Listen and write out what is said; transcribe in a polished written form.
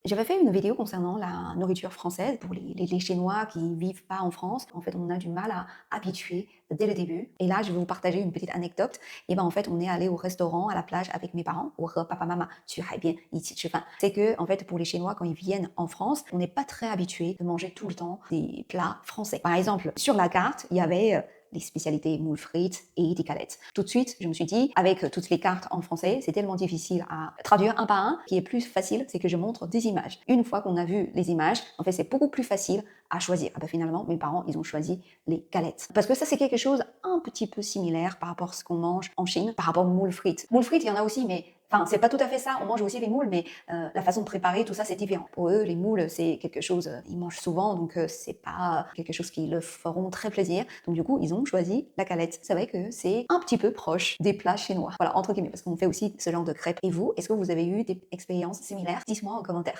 J'avais fait une vidéo concernant la nourriture française pour les Chinois qui vivent pas en France. En fait, on a du mal à habituer dès le début. Et là, je vais vous partager une petite anecdote. Et ben, en fait, on est allé au restaurant, à la plage avec mes parents, au papa maman, c'est que, en fait, pour les Chinois, quand ils viennent en France, on n'est pas très habitué de manger tout le temps des plats français. Par exemple, sur la carte, il y avait les spécialités moules frites et des galettes. Tout de suite, je me suis dit, avec toutes les cartes en français, c'est tellement difficile à traduire un par un. Ce qui est plus facile, c'est que je montre des images. Une fois qu'on a vu les images, en fait, c'est beaucoup plus facile à choisir. Ah ben, finalement, mes parents, ils ont choisi les galettes. Parce que ça, c'est quelque chose un petit peu similaire par rapport à ce qu'on mange en Chine, par rapport aux moules frites. Moules frites, il y en a aussi, mais enfin, c'est pas tout à fait ça. On mange aussi les moules, mais la façon de préparer, tout ça, c'est différent. Pour eux, les moules, c'est quelque chose, ils mangent souvent, donc c'est pas quelque chose qui leur feront très plaisir. Donc du coup, ils ont choisi la galette. C'est vrai que c'est un petit peu proche des plats chinois. Voilà, entre guillemets, parce qu'on fait aussi ce genre de crêpes. Et vous, est-ce que vous avez eu des expériences similaires? Dites-moi en commentaire.